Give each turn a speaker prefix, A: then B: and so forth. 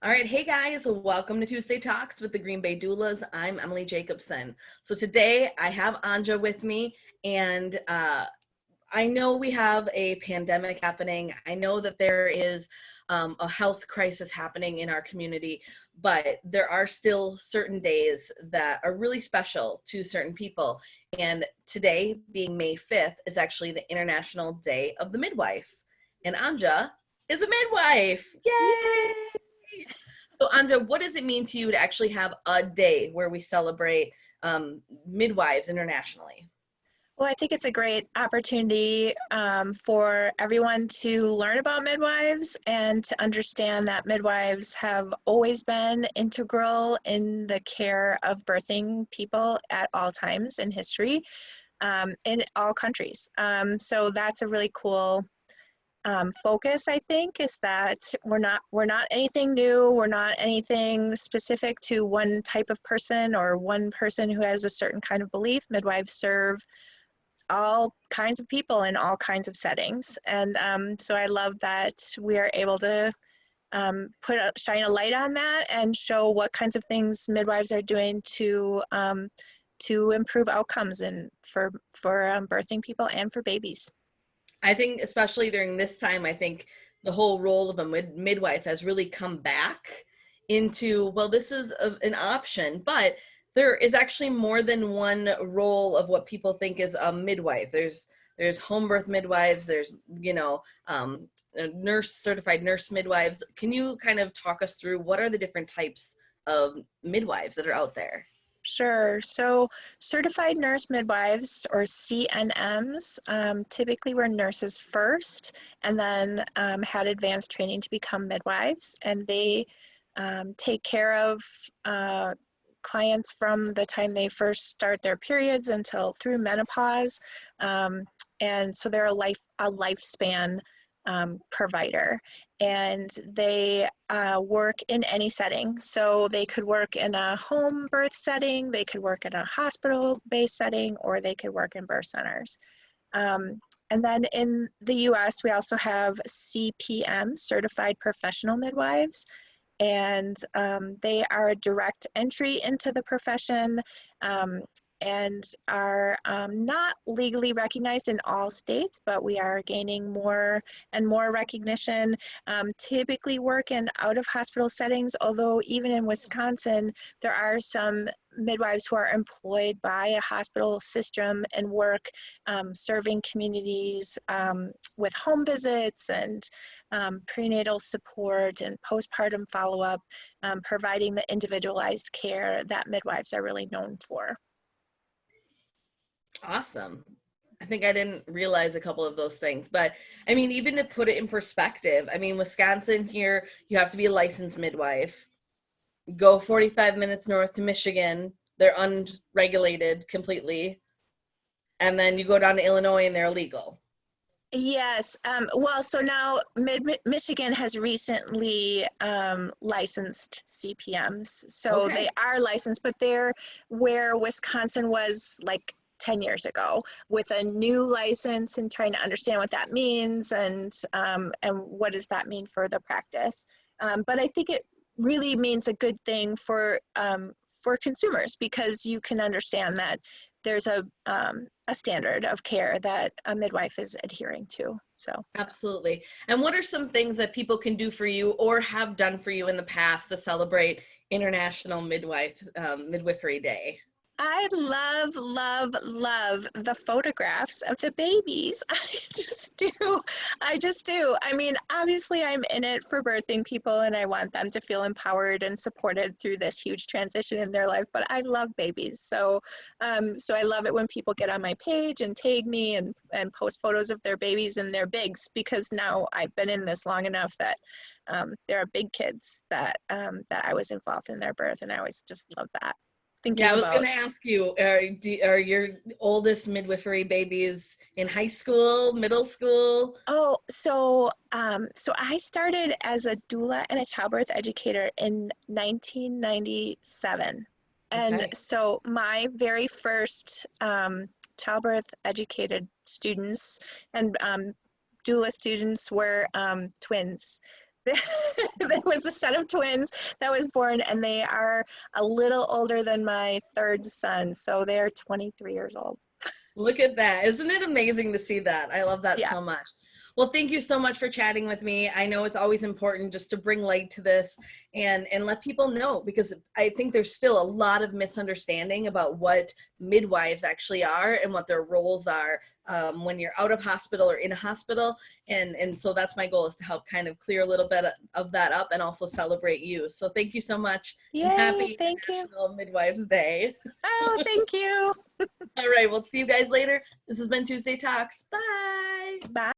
A: All right, hey guys, welcome to Tuesday Talks with the Green Bay Doulas. I'm Emily Jacobson. So today I have Anja with me, and I know we have a pandemic happening. I know that there is a health crisis happening in our community, but there are still certain days that are really special to certain people. And today, being May 5th, is actually the International Day of the Midwife. And Anja is a midwife. Yay!
B: Yay!
A: So, Anja, what does it mean to you to actually have a day where we celebrate midwives internationally?
B: Well, I think it's a great opportunity for everyone to learn about midwives and to understand that midwives have always been integral in the care of birthing people at all times in history, in all countries. So that's a really cool focus, I think, is that we're not anything new. We're not anything specific to one type of person or one person who has a certain kind of belief. Midwives serve all kinds of people in all kinds of settings, and so I love that we are able to shine a light on that and show what kinds of things midwives are doing to improve outcomes and for birthing people and for babies.
A: I think, especially during this time, I think the whole role of a midwife has really come back into, well, this is an option, but there is actually more than one role of what people think is a midwife. There's home birth midwives, there's, nurse certified nurse midwives. Can you kind of talk us through what are the different types of midwives that are out there?
B: Sure. So certified nurse midwives, or CNMs, typically were nurses first and then had advanced training to become midwives. And they take care of clients from the time they first start their periods until through menopause. Um, and so they're a lifespan provider. And they work in any setting. So they could work in a home birth setting, they could work in a hospital-based setting, or they could work in birth centers. And then in the US, we also have CPMs, Certified Professional Midwives, and they are a direct entry into the profession, and are not legally recognized in all states, but we are gaining more and more recognition. Typically work in out-of-hospital settings, although even in Wisconsin, there are some midwives who are employed by a hospital system and work serving communities with home visits and prenatal support and postpartum follow-up, providing the individualized care that midwives are really known for.
A: Awesome. I think I didn't realize a couple of those things, but I mean, even to put it in perspective, I mean, Wisconsin here, you have to be a licensed midwife. Go 45 minutes north to Michigan, they're unregulated completely. And then you go down to Illinois and they're illegal.
B: Yes, well, so now Michigan has recently licensed CPMs. So they
A: Okay.
B: are licensed, but they're where Wisconsin was like 10 years ago with a new license and trying to understand what that means and what does that mean for the practice. But I think it really means a good thing for consumers because you can understand that there's a standard of care that a midwife is adhering to. So
A: Absolutely. And what are some things that people can do for you or have done for you in the past to celebrate International Midwifery Day?
B: I love, love, love the photographs of the babies. I just do. I just do. I mean, obviously, I'm in it for birthing people and I want them to feel empowered and supported through this huge transition in their life, but I love babies. So I love it when people get on my page and tag me and post photos of their babies and their bigs, because now I've been in this long enough that there are big kids that I was involved in their birth, and I always just love that.
A: Yeah,
B: Thinking
A: I was going
B: about
A: to ask you, are your oldest midwifery babies in high school, middle school?
B: so I started as a doula and a childbirth educator in 1997. And
A: Okay.
B: so my very first childbirth educated students and doula students were twins. There was a set of twins that was born, and they are a little older than my third son, so they're 23 years old.
A: Look at that. Isn't it amazing to see that? I love that
B: Yeah.
A: so much. Well, thank you so much for chatting with me. I know it's always important just to bring light to this and let people know, because I think there's still a lot of misunderstanding about what midwives actually are and what their roles are when you're out of hospital or in a hospital. And so that's my goal, is to help kind of clear a little bit of that up and also celebrate you. So thank you so much, and
B: Yay,
A: happy
B: thank you.
A: International Midwives Day.
B: Oh, thank you.
A: All right, we'll see you guys later. This has been Tuesday Talks. Bye.
B: Bye.